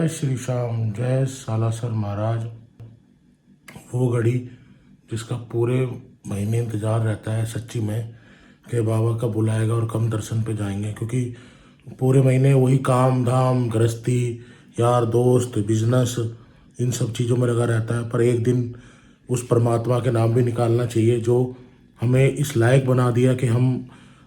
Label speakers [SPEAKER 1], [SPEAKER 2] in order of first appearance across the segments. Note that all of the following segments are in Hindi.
[SPEAKER 1] जय श्री श्याम, जय सालासर महाराज। वो घड़ी जिसका पूरे महीने इंतज़ार रहता है सच्ची में कि बाबा कब बुलाएगा और कब दर्शन पे जाएंगे, क्योंकि पूरे महीने वही काम धाम गृहस्थी यार दोस्त बिजनेस इन सब चीज़ों में लगा रहता है। पर एक दिन उस परमात्मा के नाम भी निकालना चाहिए जो हमें इस लायक बना दिया कि हम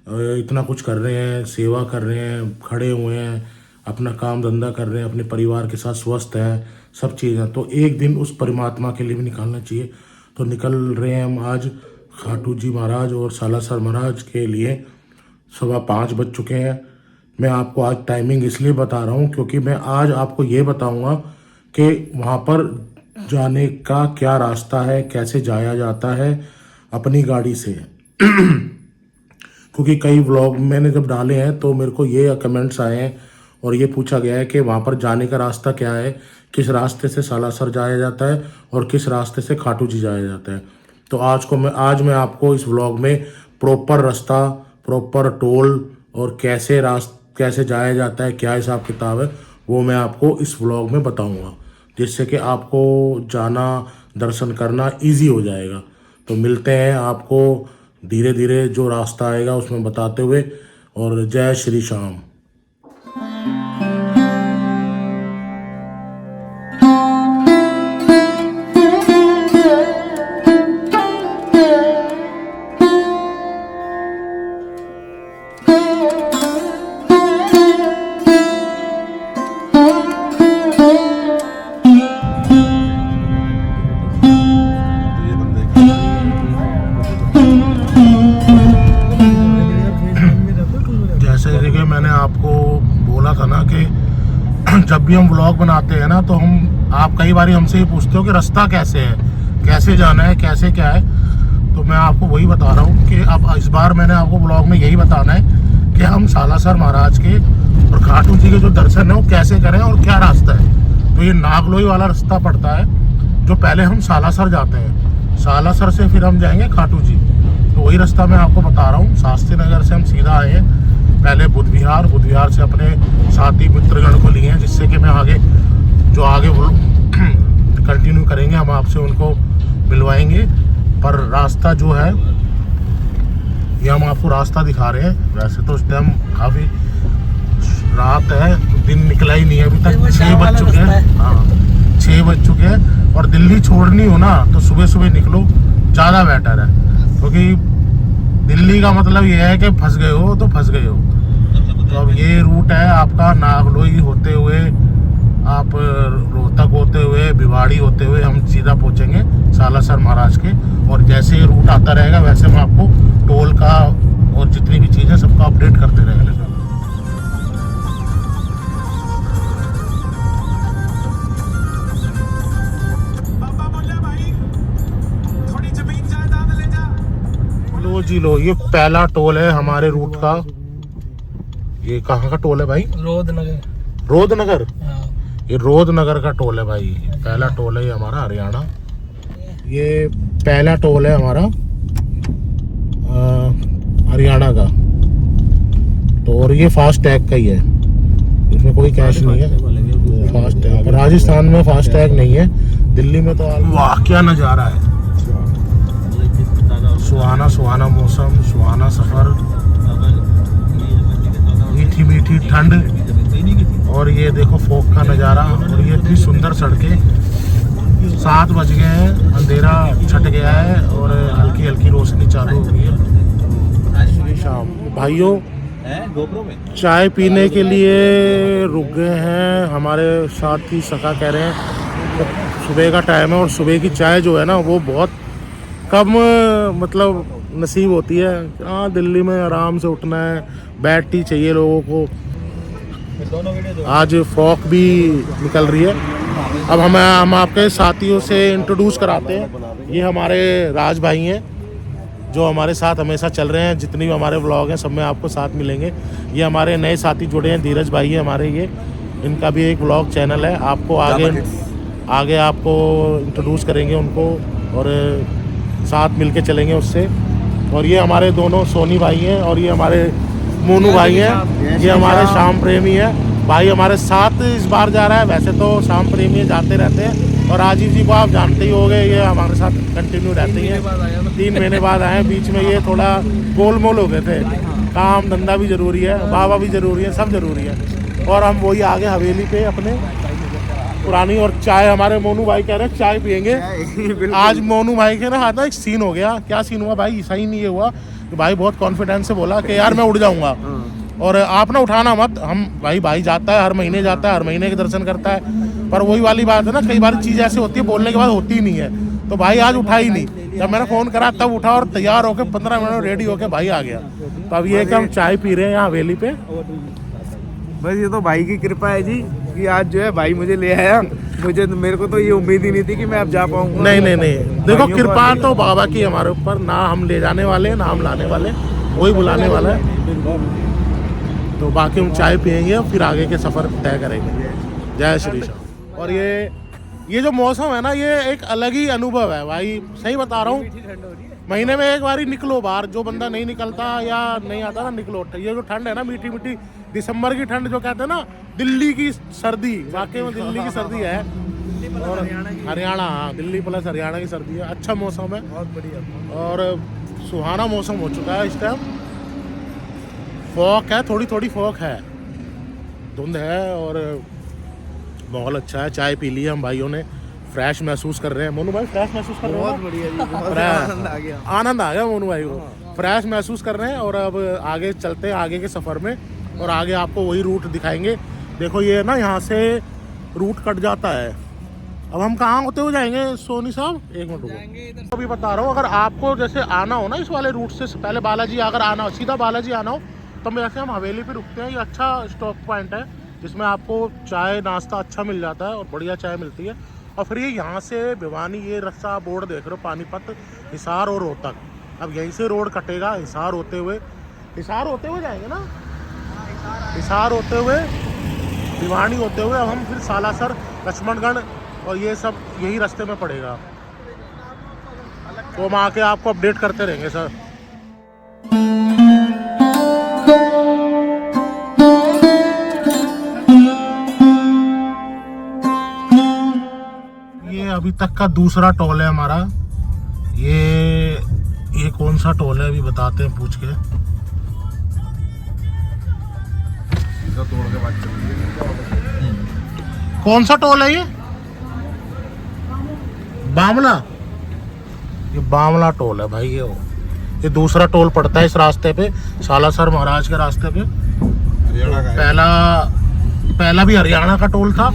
[SPEAKER 1] इतना कुछ कर रहे हैं, सेवा कर रहे हैं, खड़े हुए हैं, अपना काम धंधा कर रहे हैं, अपने परिवार के साथ स्वस्थ हैं, सब चीज़ें। तो एक दिन उस परमात्मा के लिए भी निकालना चाहिए। तो निकल रहे हैं हम आज खाटू जी महाराज और सालासर महाराज के लिए। 5:15 बज चुके हैं। मैं आपको आज टाइमिंग इसलिए बता रहा हूँ क्योंकि मैं आज आपको ये बताऊँगा कि वहाँ पर जाने का क्या रास्ता है, कैसे जाया जाता है अपनी गाड़ी से। क्योंकि कई व्लॉग मैंने जब डाले हैं तो मेरे को ये कमेंट्स आए हैं और ये पूछा गया है कि वहाँ पर जाने का रास्ता क्या है, किस रास्ते से सालासर जाया जाता है और किस रास्ते से खाटू जी जाया जाता है। तो आज मैं आपको इस व्लॉग में प्रॉपर रास्ता, प्रॉपर टोल और कैसे जाया जाता है, क्या हिसाब किताब है, वो मैं आपको इस व्लॉग में बताऊँगा, जिससे कि आपको जाना दर्शन करना ईजी हो जाएगा। तो मिलते हैं आपको धीरे धीरे जो रास्ता आएगा उसमें बताते हुए। और जय श्री श्याम। मैंने आपको बोला था ना कि जब भी हम व्लॉग बनाते हैं ना तो आप कई बार हमसे ये पूछते हो कि रास्ता कैसे है, कैसे जाना है, कैसे क्या है। तो मैं आपको वही बता रहा हूँ कि अब इस बार मैंने आपको व्लॉग में यही बताना है कि हम सालासर महाराज के और खाटू जी के जो दर्शन है वो कैसे करें और क्या रास्ता है। तो ये नागलोई वाला रास्ता पड़ता है जो पहले हम सालासर जाते हैं, सालासर से फिर हम जाएंगे खाटू जी। तो वही रास्ता मैं आपको बता रहा हूँ। शास्त्री नगर से हम सीधा आए हैं, पहले बुद्ध विहार से अपने साथी मित्रगण को लिए हैं, जिससे कि मैं आगे वो कंटिन्यू करेंगे, हम आपसे उनको मिलवाएंगे। पर रास्ता जो है ये हम आपको रास्ता दिखा रहे हैं। वैसे तो उस टाइम काफ़ी रात है, दिन निकला ही नहीं है अभी तक, 6 बज चुके हैं। हाँ 6 बज चुके हैं। और दिल्ली छोड़नी हो ना तो सुबह सुबह निकलो, ज़्यादा बेटर है। क्योंकि दिल्ली का मतलब ये है कि फंस गए हो तो फंस गए हो। तो अब ये रूट है आपका नागलोई होते हुए, आप रोहतक होते हुए, भिवाड़ी होते हुए हम सीधा पहुंचेंगे सालासर महाराज के। और जैसे ये रूट आता रहेगा वैसे हम आपको टोल का और जितनी भी चीज़ें सबका अपडेट करते रहेंगे। लो जी लो, ये पहला टोल है हमारे रूट का। ये कहाँ का टोल है भाई? रोधनगर। ये रोधनगर का टोल है भाई, पहला टोल है ये हमारा हरियाणा। ये पहला टोल है हमारा हरियाणा का। तो और ये फास्ट टैग का ही है, इसमें कोई कैश नहीं है। फास्ट टैग राजस्थान में फास्ट टैग नहीं है, दिल्ली में तो। वाह क्या नज़ारा है, सुहाना मौसम, सुहाना सफ़र, मीठी मीठी ठंड। और ये देखो फोक का नज़ारा। और ये इतनी सुंदर सड़कें। 7 बज गए हैं, अंधेरा छट गया है और हल्की हल्की रोशनी चालू हो गई है। शाम भाइयों चाय पीने के लिए रुक गए हैं, हमारे साथी सखा कह रहे हैं सुबह का टाइम है और सुबह की चाय जो है ना वो बहुत कम मतलब नसीब होती है। हाँ दिल्ली में आराम से उठना है, बैठ टी चाहिए लोगों को। आज फॉक भी निकल रही है। अब हम आपके साथियों से इंट्रोड्यूस कराते हैं। ये हमारे राज भाई हैं जो हमारे साथ हमेशा चल रहे हैं, जितनी भी हमारे व्लॉग हैं सब में आपको साथ मिलेंगे। ये हमारे नए साथी जुड़े हैं, धीरज भाई है हमारे, ये इनका भी एक व्लॉग चैनल है। आपको आगे आपको इंट्रोड्यूस करेंगे उनको और साथ मिलके चलेंगे उससे। और ये हमारे 2 सोनी भाई हैं और ये हमारे मोनू भाई हैं, ये हमारे श्याम प्रेमी हैं। भाई हमारे साथ इस बार जा रहा है। वैसे तो शाम प्रेमी जाते रहते हैं, और राजीव जी को आप जानते ही होंगे, ये हमारे साथ कंटिन्यू रहते हैं। 3 महीने बाद आए, बीच में ये थोड़ा गोलमोल हो गए थे। काम धंधा भी ज़रूरी है, बाबा भी ज़रूरी है, सब ज़रूरी है। और हम वही आगे हवेली पे अपने पुरानी, और चाय हमारे मोनू भाई कह रहे हैं चाय पियेंगे। आज मोनू भाई के ना हाथ ना एक सीन हो गया। क्या सीन हुआ भाई? सही नहीं ये हुआ कि भाई बहुत कॉन्फिडेंस से बोला कि यार मैं उड़ जाऊंगा, और आप ना उठाना मत। हम भाई जाता है, हर महीने जाता है, हर महीने के दर्शन करता है, पर वही वाली बात है ना, कई बार चीज़ ऐसी होती है बोलने के बाद होती ही नहीं है। तो भाई आज उठा ही नहीं, जब मैंने फ़ोन करा तब उठा, और तैयार होकर 15 मिनट रेडी होकर भाई आ गया। तो अब ये कि हम चाय पी रहे हैं यहाँ हवेली पे।
[SPEAKER 2] बस ये तो भाई की कृपा है जी कि आज जो है भाई मुझे ले आया। मेरे को तो ये उम्मीद ही नहीं थी कि मैं अब जा पाऊंगा।
[SPEAKER 1] नहीं, देखो कृपा तो बाबा की हमारे ऊपर, ना हम ले जाने वाले ना हम लाने वाले, वही बुलाने वाला है। तो बाकी हम चाय पियेंगे और फिर आगे के सफ़र तय करेंगे। जय श्री श्याम। और ये जो मौसम है ना, ये एक अलग ही अनुभव है भाई, सही बता रहा हूँ। महीने में एक बार ही निकलो बाहर, जो बंदा नहीं निकलता या नहीं आता ना, निकलो। ये जो ठंड है ना, मीठी मीठी दिसंबर की ठंड जो कहते हैं ना, दिल्ली की सर्दी, वाकई में दिल्ली की सर्दी है। और हरियाणा, हाँ, दिल्ली प्लस हरियाणा की सर्दी है। अच्छा मौसम है, बहुत बढ़िया, और सुहाना मौसम हो चुका है इस टाइम। फॉग है, थोड़ी थोड़ी फॉग है, धुंध है, और माहौल अच्छा है। चाय पी ली हम भाइयों ने, फ्रेश महसूस कर रहे हैं। मोनू भाई फ्रेश महसूस कर रहे हैं?
[SPEAKER 2] बहुत बढ़िया जी, बहुत आनंद आ गया
[SPEAKER 1] मोनू भाई को। फ्रेश महसूस कर रहे हैं, और अब आगे चलते हैं आगे के सफ़र में, और आगे आपको वही रूट दिखाएंगे। देखो ये ना, यहाँ से रूट कट जाता है। अब हम कहाँ होते हुए जाएंगे सोनी साहब? एक मिनट रुको, अभी बता रहा हूँ। अगर आपको जैसे आना हो ना इस वाले रूट से पहले बालाजी, अगर आना हो, सीधा बालाजी आना हो, तो वैसे हम हवेली पे रुकते हैं। ये अच्छा स्टॉप पॉइंट है, जिसमें आपको चाय नाश्ता अच्छा मिल जाता है, और बढ़िया चाय मिलती है। और फिर ये यहाँ से भिवानी, ये रास्ता बोर्ड देख रहे हो, पानीपत, हिसार और रोहतक। अब यहीं से रोड कटेगा, हिसार होते हुए जाएंगे ना, हिसार होते हुए, भिवानी होते हुए, अब हम फिर सालासर, लक्ष्मणगढ़, और ये सब यही रास्ते में पड़ेगा। तो हम आके आपको अपडेट करते रहेंगे सर। अभी तक का दूसरा टोल है हमारा। ये कौन सा टोल है अभी बताते हैं पूछ के। कौन सा टोल है ये? बामला, ये बामला टोल है भाई। ये दूसरा टोल पड़ता है इस रास्ते पे, सालासर महाराज के रास्ते पे। पहला भी हरियाणा का टोल था,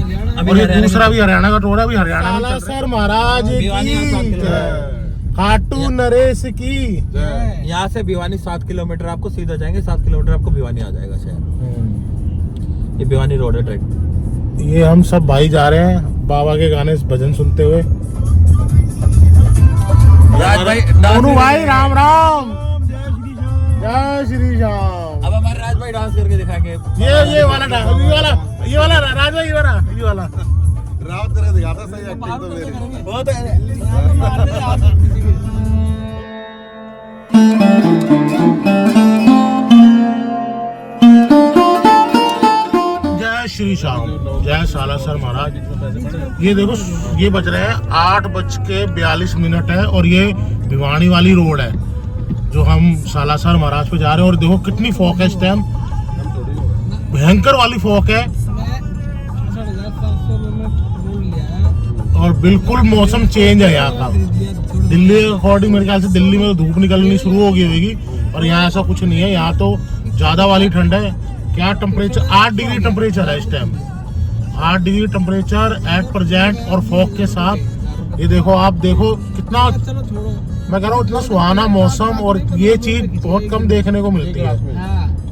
[SPEAKER 1] और ये दूसरा भी हरियाणा का टोल है। अभी हरियाणा में सालासर महाराज की, खाटू नरेश की।
[SPEAKER 3] यहाँ से भिवानी 7 किलोमीटर, आपको सीधा जाएंगे 7 किलोमीटर आपको भिवानी आ जाएगा शहर। ये भिवानी रोड है ट्रैक।
[SPEAKER 1] ये हम सब भाई जा रहे हैं बाबा के गाने भजन सुनते हुए। मोनू भाई राम राम, जय श्री श्याम।
[SPEAKER 3] अब हमारे राज भाई डांस करके दिखाएंगे।
[SPEAKER 1] ये वाला राज भाई, ये वाला
[SPEAKER 2] रावत करके दिखाता, सही एक्टिंग तो मेरी
[SPEAKER 3] बहुत है।
[SPEAKER 1] जय श्री श्याम, जय सालासर महाराज। ये देखो, ये बज रहे हैं 8:42 है, और ये भिवानी वाली रोड है जो हम सालासर महाराज पे जा रहे हैं। और देखो कितनी फॉग है इस टाइम, भयंकर वाली फॉग है, और बिल्कुल मौसम चेंज है यहाँ का। दिल्ली के अकॉर्डिंग मेरे ख्याल से दिल्ली में तो धूप निकलनी शुरू हो गई होगी, और यहाँ ऐसा कुछ नहीं है। यहाँ तो ज़्यादा वाली ठंड है। क्या टेम्परेचर? 8 डिग्री टेम्परेचर है इस time, 8 degree temperature at present, और फॉग के साथ। ये देखो, आप देखो कितना, मैं कह रहा हूँ इतना सुहाना मौसम, और ये चीज़ बहुत कम देखने को मिलती है,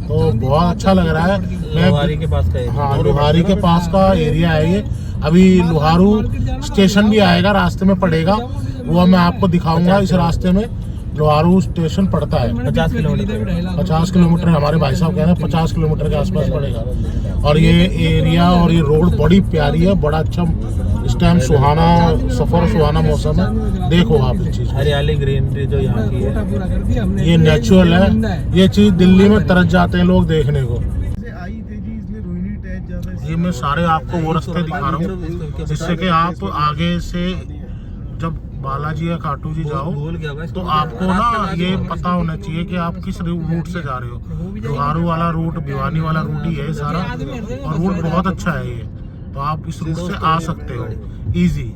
[SPEAKER 1] तो बहुत अच्छा लग रहा है।
[SPEAKER 3] लोहारी के पास का,
[SPEAKER 1] हाँ, लोहारी के पास का एरिया है ये। अभी लोहारू स्टेशन भी आएगा, रास्ते में पड़ेगा, वो मैं आपको दिखाऊंगा। इस रास्ते में लोहारू स्टेशन पड़ता है,
[SPEAKER 3] 50 किलोमीटर।
[SPEAKER 1] 50 किलोमीटर हमारे भाई साहब कह रहे हैं, 50 किलोमीटर के आसपास पड़ेगा। और ये एरिया और ये रोड बड़ी प्यारी है, बड़ा अच्छा इस टाइम सुहाना सफर, सुहाना मौसम है। देखो आप इस चीज,
[SPEAKER 3] हरियाली ग्रीनरी जो यहाँ की है,
[SPEAKER 1] ये नेचुरल है। ये चीज दिल्ली में तरस जाते हैं लोग देखने को। ये मैं सारे आपको वो रास्ते दिखा रहा हूँ जिससे कि आप आगे से जब बालाजी या खाटू जी जाओ तो आपको ना ये पता होना चाहिए कि आप किस रूट से जा रहे हो। लोहारू वाला रूट, भिवानी वाला रूट ही है सारा, और रूट बहुत अच्छा है ये, तो आप इस रूट से आ सकते हो इजी।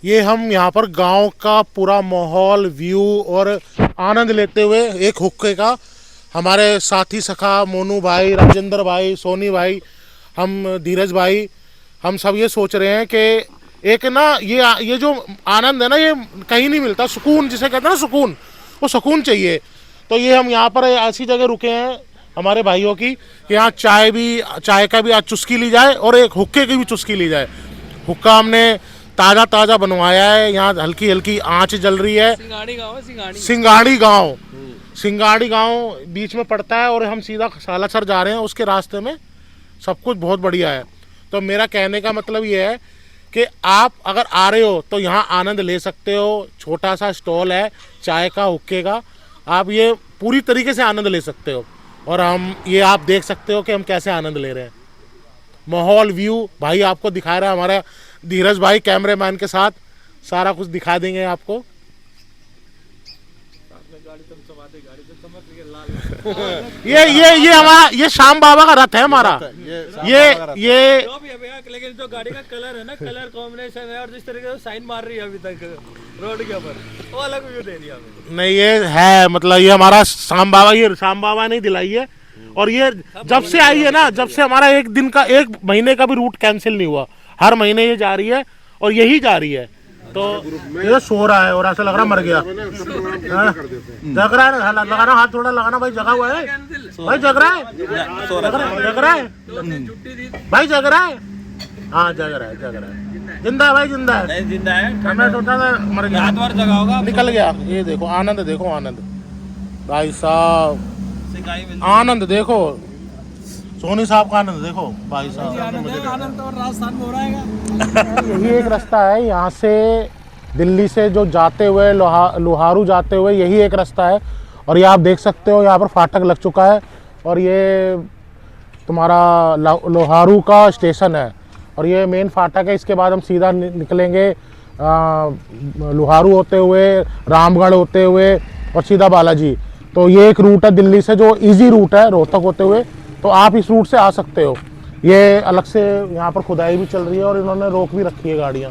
[SPEAKER 1] ये हम यहाँ पर गांव का पूरा माहौल, व्यू और आनंद लेते हुए एक हुक्के का, हमारे साथी सखा मोनू भाई, राजेंद्र भाई, सोनी भाई, हम धीरज भाई, हम सब ये सोच रहे हैं कि एक ना ये जो आनंद है ना, ये कहीं नहीं मिलता। सुकून जिसे कहते हैं ना, सुकून, वो सुकून चाहिए। तो ये हम यहाँ पर ऐसी जगह रुके हैं हमारे भाइयों की कि यहाँ चाय का भी आज चुस्की ली जाए और एक हुक्के की भी चुस्की ली जाए। हुक्का हमने ताज़ा बनवाया है, यहाँ हल्की हल्की आँच जल रही है। सिंगाड़ी गांव बीच में पड़ता है और हम सीधा सालासर जा रहे हैं। उसके रास्ते में सब कुछ बहुत बढ़िया है। तो मेरा कहने का मतलब ये है कि आप अगर आ रहे हो तो यहाँ आनंद ले सकते हो। छोटा सा स्टॉल है चाय का, हुक्के का, आप ये पूरी तरीके से आनंद ले सकते हो। और हम ये आप देख सकते हो कि हम कैसे आनंद ले रहे हैं। माहौल, व्यू भाई आपको दिखा रहा है हमारा धीरज भाई कैमरेमैन के साथ, सारा कुछ दिखा देंगे आपको। ये हमारा ये श्याम बाबा का रथ है हमारा। ये
[SPEAKER 3] लेकिन जो गाड़ी का कलर है ना, कलर कॉम्बिनेशन है, और जिस तरीके से साइन मार रही है अभी तक रोड के ऊपर, वो अलग व्यू दे रही है हमें।
[SPEAKER 1] नहीं ये है, मतलब ये हमारा श्याम बाबा, ये श्याम बाबा ने दिलाई है। और ये जब से आई है ना, जब से हमारा एक दिन का, एक महीने का भी रूट कैंसिल नहीं हुआ, हर महीने ये जा रही है और यही जा रही है। तो ये सो रहा है और ऐसा लग रहा मर गया। जग रहा है, लगाना हाथ थोड़ा लगाना भाई, जगा हुआ है भाई, जग रहा है, जग रहा है भाई, जग रहा है, हाँ जग रहा है, जिंदा है भाई, जिंदा है,
[SPEAKER 3] जिंदा है।
[SPEAKER 1] मैं सोचा था मर गया,
[SPEAKER 3] हाथ बार जगा होगा,
[SPEAKER 1] निकल गया। ये देखो आनंद, देखो आनंद भाई साहब, आनंद देखो, सोनी साहब का आनंद देखो भाई साहब।
[SPEAKER 3] आनंद तो राजस्थान में हो रहा है।
[SPEAKER 1] यही एक रास्ता है यहाँ से दिल्ली से जो जाते हुए लोहारू जाते हुए, यही एक रास्ता है। और ये आप देख सकते हो यहाँ पर फाटक लग चुका है और ये तुम्हारा लोहारू का स्टेशन है और ये मेन फाटक है। इसके बाद हम सीधा निकलेंगे लोहारू होते हुए, रामगढ़ होते हुए और सीधा बालाजी। तो ये एक रूट है दिल्ली से जो इजी रूट है, रोहतक होते हुए, तो आप इस रूट से आ सकते हो। ये अलग से यहाँ पर खुदाई भी चल रही है और इन्होंने रोक भी रखी है गाड़ियाँ।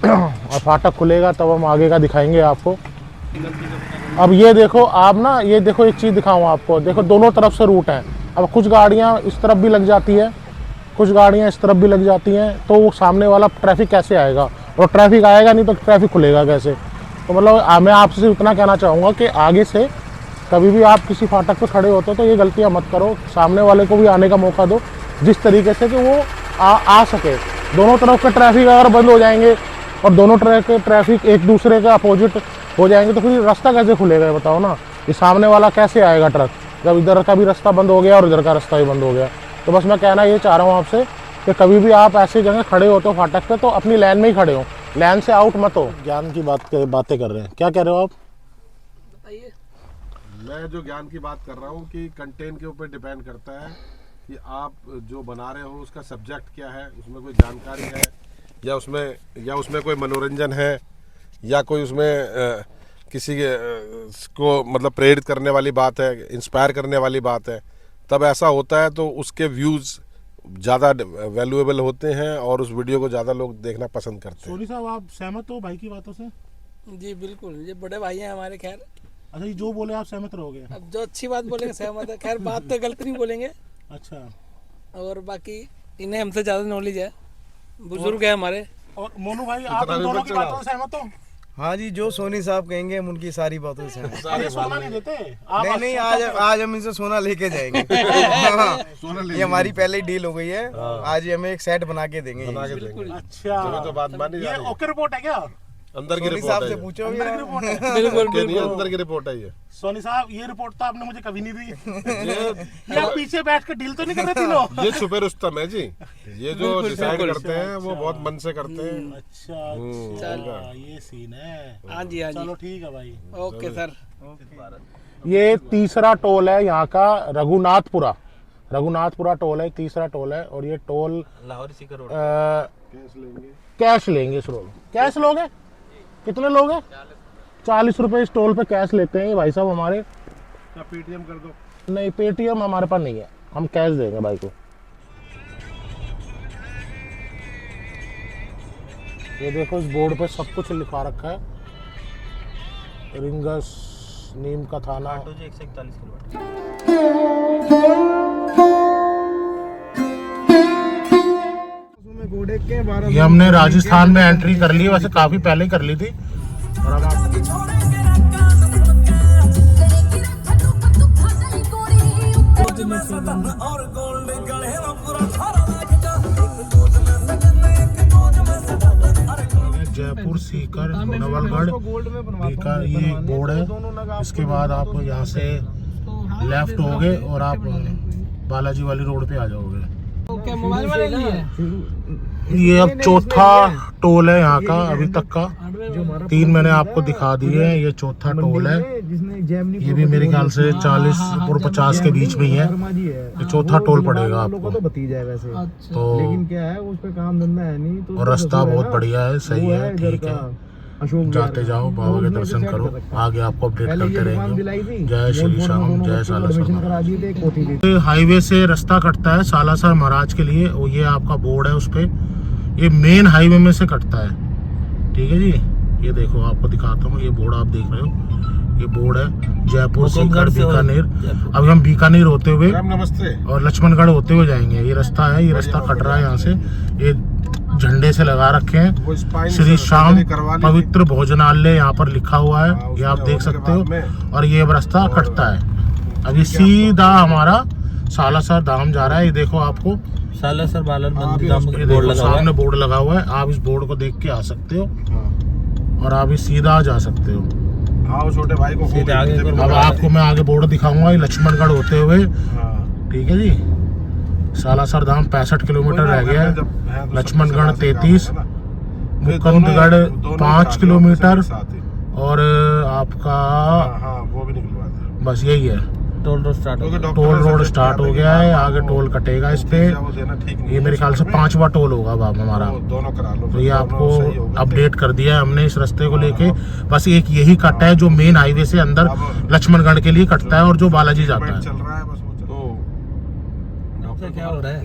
[SPEAKER 1] और फाटक खुलेगा तब हम आगे का दिखाएंगे आपको। अब ये देखो आप ना, ये देखो एक चीज़ दिखाऊँ आपको, देखो दोनों तरफ से रूट हैं। अब कुछ गाड़ियाँ इस तरफ भी लग जाती है, कुछ गाड़ियाँ इस तरफ भी लग जाती हैं, तो वो सामने वाला ट्रैफिक कैसे आएगा, और ट्रैफिक आएगा नहीं तो ट्रैफिक खुलेगा कैसे। तो मतलब मैं आपसे इतना कहना चाहूँगा कि आगे से कभी भी आप किसी फाटक पर खड़े होते हो तो ये गलतियाँ मत करो, सामने वाले को भी आने का मौका दो जिस तरीके से कि वो आ सके। दोनों तरफ के ट्रैफिक अगर बंद हो जाएंगे और दोनों तरह के ट्रैफिक एक दूसरे के अपोजिट हो जाएंगे तो फिर रास्ता कैसे खुलेगा, ये बताओ ना। ये सामने वाला कैसे आएगा ट्रक, जब इधर का भी रास्ता बंद हो गया और इधर का रास्ता भी बंद हो गया। तो बस मैं कहना ये चाह रहा हूँ आपसे कि कभी भी आप ऐसी जगह खड़े होते हो फाटक पे तो अपनी लाइन में ही खड़े हो, लाइन से आउट मत हो। ज्ञान की बातें कर रहे हैं, क्या कह रहे हो आप?
[SPEAKER 4] मैं जो ज्ञान की बात कर रहा हूँ कि कंटेंट के ऊपर डिपेंड करता है कि आप जो बना रहे हो उसका सब्जेक्ट क्या है, उसमें कोई जानकारी है या उसमें कोई मनोरंजन है या कोई उसमें किसी को मतलब प्रेरित करने वाली बात है, इंस्पायर करने वाली बात है। तब ऐसा होता है तो उसके व्यूज़ ज़्यादा वैल्यूएबल होते हैं और उस वीडियो को ज़्यादा लोग देखना पसंद करते हैं।
[SPEAKER 1] सोनी साहब आप सहमत हो भाई की बातों से?
[SPEAKER 5] जी बिल्कुल, ये बड़े भाई हैं हमारे। खैर
[SPEAKER 1] अच्छा, ये जो बोले आप सहमत रहोगे?
[SPEAKER 5] अब जो अच्छी बात बोलेंगे सहमत है। खैर बात तो गलत नहीं बोलेंगे।
[SPEAKER 1] अच्छा,
[SPEAKER 5] और बाकी इन्हें हमसे ज़्यादा नॉलेज है, बुजुर्ग है हमारे।
[SPEAKER 1] और मोनू भाई आप इन दोनों की बातों से सहमत हो?
[SPEAKER 2] हाँ जी, जो सोनी साहब कहेंगे हम उनकी सारी बातों से
[SPEAKER 1] अरे सोना नहीं देते आप?
[SPEAKER 2] नहीं, आज हम इनसे सोना लेके जाएंगे। ये हमारी पहले ही डील हो गई है, आज हमें एक सेट बना के देंगे।
[SPEAKER 1] अच्छा,
[SPEAKER 4] तो बात मानी जा
[SPEAKER 1] ये
[SPEAKER 4] रही है।
[SPEAKER 1] ओके रिपोर्ट है क्या?
[SPEAKER 4] अंदर की
[SPEAKER 2] सोनी
[SPEAKER 4] रिपोर्ट
[SPEAKER 2] साहब
[SPEAKER 4] है
[SPEAKER 2] से
[SPEAKER 4] ये।
[SPEAKER 2] पूछो।
[SPEAKER 1] अंदर की रिपोर्ट है?
[SPEAKER 5] बिल्कुल
[SPEAKER 4] के नहीं,
[SPEAKER 5] बिल्कुल।
[SPEAKER 4] अंदर की रिपोर्ट है ये।
[SPEAKER 1] सोनी साहब ये रिपोर्ट तो आपने मुझे कभी नहीं दी। ये आप पीछे बैठ के डील तो नहीं कर रहे तीनों?
[SPEAKER 4] ये छुपे रुस्तम है जी, ये जो डिसाइड करते हैं वो बहुत मन से करते हैं।
[SPEAKER 1] अच्छा, ये सीन है।
[SPEAKER 5] हाँ जी, हाँ
[SPEAKER 1] चलो
[SPEAKER 5] जी,
[SPEAKER 1] ठीक है भाई।
[SPEAKER 5] Okay sir.
[SPEAKER 1] ये तीसरा टोल है यहाँ का, रघुनाथपुरा। रघुनाथपुरा टोल है, तीसरा टोल है। और ये toll
[SPEAKER 3] Lahore Sikar road
[SPEAKER 4] cash लेंगे।
[SPEAKER 1] कैश लेंगे इस रोड। कैश लोगे? कितने लोग हैं? 40 रुपए इस टोल पे कैश लेते हैं ये भाई साहब हमारे।
[SPEAKER 4] क्या पेटीएम कर दो?
[SPEAKER 1] नहीं, पेटीएम हमारे पास नहीं है, हम कैश देंगे भाई को। ये देखो इस बोर्ड पे सब कुछ लिखा रखा है। रिंगस, नीम का थाना।
[SPEAKER 3] 141 किलोमीटर।
[SPEAKER 1] ये हमने राजस्थान में एंट्री कर ली, वैसे काफी पहले कर ली थी। और अब आप जयपुर, सीकर, नवलगढ़, बीकानेर, ये बोर्ड है। इसके बाद आप यहाँ से लेफ्ट होगे और आप बालाजी वाली रोड पे आ जाओगे।
[SPEAKER 5] क्या मोबाइल वाले लिए है?
[SPEAKER 1] ये अब चौथा टोल है यहाँ का अभी तक का। 3 मैंने आपको दिखा दिए हैं, ये चौथा टोल है। ये भी मेरे ख्याल से 40 और 50 के बीच में ही है। ये चौथा टोल पड़ेगा आपको।
[SPEAKER 2] तो भतीजा है वैसे,
[SPEAKER 1] तो
[SPEAKER 2] लेकिन क्या है उस पे काम धंधा है नहीं तो।
[SPEAKER 1] और रास्ता बहुत बढ़िया है, सही है, ठीक है। जाते जाओ, बाबा के दर्शन करो, आगे आपको अपडेट करते रहेंगे। जय श्री श्याम, जय सालासर महाराज। हाईवे से रास्ता कटता है सालासर महाराज के लिए, और ये आपका बोर्ड है उस पे। ये मेन हाईवे में से कटता है, ठीक है जी। ये देखो आपको दिखाता हूँ, ये बोर्ड आप देख रहे हो, ये बोर्ड है जयपुर, सीकर, बीकानेर। अभी हम बीकानेर होते हुए
[SPEAKER 4] नमस्ते
[SPEAKER 1] और लक्ष्मणगढ़ होते हुए जाएंगे। ये रास्ता है, ये रास्ता कट रहा है यहाँ से। ये झंडे से लगा रखे हैं श्री श्याम पवित्र भोजनालय यहाँ पर लिखा हुआ है, ये आप देख सकते हो। और ये रास्ता कटता है, अभी सीधा हमारा सालासर धाम जा रहा है। ये देखो आपको
[SPEAKER 3] सालासर बालन मंदिर
[SPEAKER 1] ये
[SPEAKER 3] बोर्ड
[SPEAKER 1] देखो
[SPEAKER 3] लगा हुआ है।
[SPEAKER 1] सामने बोर्ड लगा हुआ है, आप इस बोर्ड को देख के आ सकते हो और आप इस सीधा जा सकते हो।
[SPEAKER 4] आओ छोटे भाई को
[SPEAKER 3] सीधे आगे
[SPEAKER 1] अब आपको मैं आगे बोर्ड दिखाऊंगा, ये लक्ष्मणगढ़ होते हुए, ठीक है जी। सालासर धाम 65 किलोमीटर रह गया है, लक्ष्मणगढ़ 33, मुकुंदगढ़ 5 किलोमीटर, और आपका
[SPEAKER 4] वो भी निकलवा दे।
[SPEAKER 1] बस यही है।
[SPEAKER 3] टोल रोड स्टार्ट हो गया।
[SPEAKER 1] टोल रोड स्टार्ट हो गया है, आगे टोल कटेगा इस पे। ये मेरे ख्याल से 5वां टोल होगा बाब हमारा।
[SPEAKER 4] दोनों करा लो।
[SPEAKER 1] तो ये आपको अपडेट कर दिया है हमने इस रास्ते को लेके। बस एक यही कट है जो मेन हाईवे से अंदर लक्ष्मणगढ़ के लिए कटता है और जो बालाजी जाता है।
[SPEAKER 4] चल रहा है बस वो तो
[SPEAKER 3] क्या हो रहा है?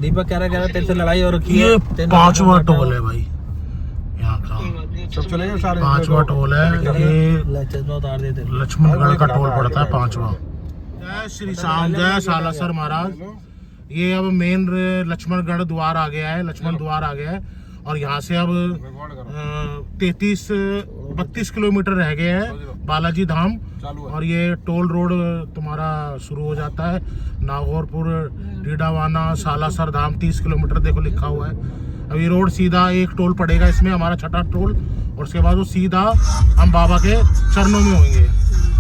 [SPEAKER 3] दीपक कह रहा तेरे से लड़ाई हो रखी है।
[SPEAKER 1] ये 5वां टोल है भाई यहाँ का,
[SPEAKER 4] सब चलेंगे सारे।
[SPEAKER 1] 5वां टोल है ये।
[SPEAKER 3] चश्मा उतार देते।
[SPEAKER 1] लक्ष्मणगढ़ का टोल पड़ता है 5वां। जय श्री श्याम, जय सालासर महाराज। ये अब मेन लक्ष्मणगढ़ द्वार आ गया है, लक्ष्मण द्वार आ गया है। और यहाँ से अब 32 किलोमीटर रह गए हैं बालाजी धाम। और ये टोल रोड तुम्हारा शुरू हो जाता है नागौरपुर, डीडावाना, सालासर धाम 30 किलोमीटर देखो लिखा हुआ है। अब ये रोड सीधा एक टोल पड़ेगा इसमें, हमारा छठा टोल, और उसके बाद वो सीधा हम बाबा के चरणों में होंगे।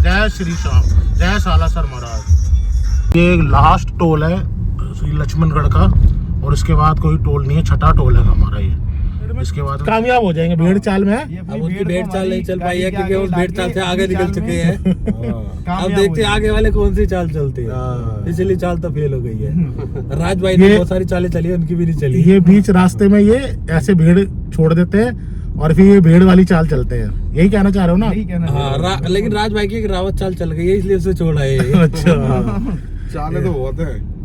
[SPEAKER 1] जय श्री श्याम, जय सालासर महाराज। ये लास्ट टोल है श्री लक्ष्मणगढ़ का, और इसके बाद कोई टोल नहीं है, छठा टोल है हमारा ये। इसके बाद कामयाब हो जाएंगे भेड़ चाल में।
[SPEAKER 3] अब उनकी भेड़ चाल नहीं चल पाई है क्योंकि वो भेड़ चाल से आगे निकल चुके हैं। अब देखते हैं आगे वाले कौन सी चाल चलते हैं। पिछली चाल तो फेल हो गई है। राज भाई ने बहुत सारी चालें चली है, उनकी भी नहीं चली।
[SPEAKER 1] ये बीच रास्ते में ये ऐसे भेड़ छोड़ देते हैं और फिर ये भेड़ वाली चाल चलते हैं, यही कहना चाह रहे हो ना?
[SPEAKER 3] हाँ, लेकिन राज भाई की एक रावत चाल चल गई है इसलिए उसे छोड़ा है।
[SPEAKER 1] अच्छा
[SPEAKER 4] चाले तो होते हैं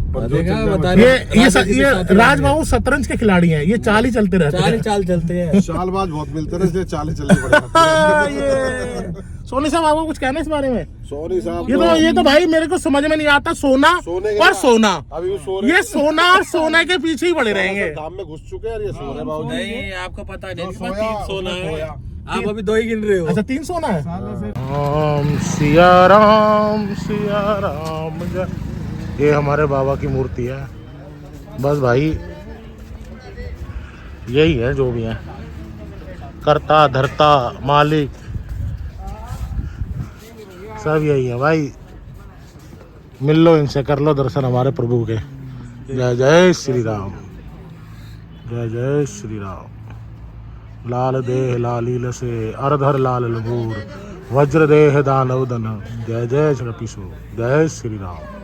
[SPEAKER 4] पर जो
[SPEAKER 1] ये राज बाबू शतरंज के खिलाड़ी हैं, ये चाल ही चलते रहते हैं।
[SPEAKER 3] चाल चलते हैं।
[SPEAKER 4] चालबाज बहुत मिलते हैं इसलिए चाले चलनी पड़ेगी।
[SPEAKER 1] ये सोनी साहब आपको कुछ कहना है इस बारे में?
[SPEAKER 4] सोनी साहब
[SPEAKER 1] ये तो भाई मेरे को समझ में नहीं आता। सोना और सोना,
[SPEAKER 4] अभी वो सो रहे
[SPEAKER 1] ये सोना और सोना के पीछे ही पड़े रहेंगे।
[SPEAKER 4] धाम में घुस चुके हैं और ये सो रहे बाबू।
[SPEAKER 3] नहीं, आपको पता नहीं,
[SPEAKER 4] सोया,
[SPEAKER 3] 3 सोना है।
[SPEAKER 4] सोया।
[SPEAKER 3] आप अभी 2 ही गिन रहे हो।
[SPEAKER 1] अच्छा 3 सोना है। ओम सिया राम जय। ये हमारे बाबा की मूर्ति है। बस भाई यही है जो भी है, करता धरता मालिक सब यही है भाई। मिल लो इनसे, कर लो दर्शन हमारे प्रभु के। जय जय श्री राम, जय जय श्री राम। लाल देह लालील से अरधर लाल लबूर, वज्र देह दानव दन। जय जय श्री कृष्ण, जय श्री राम।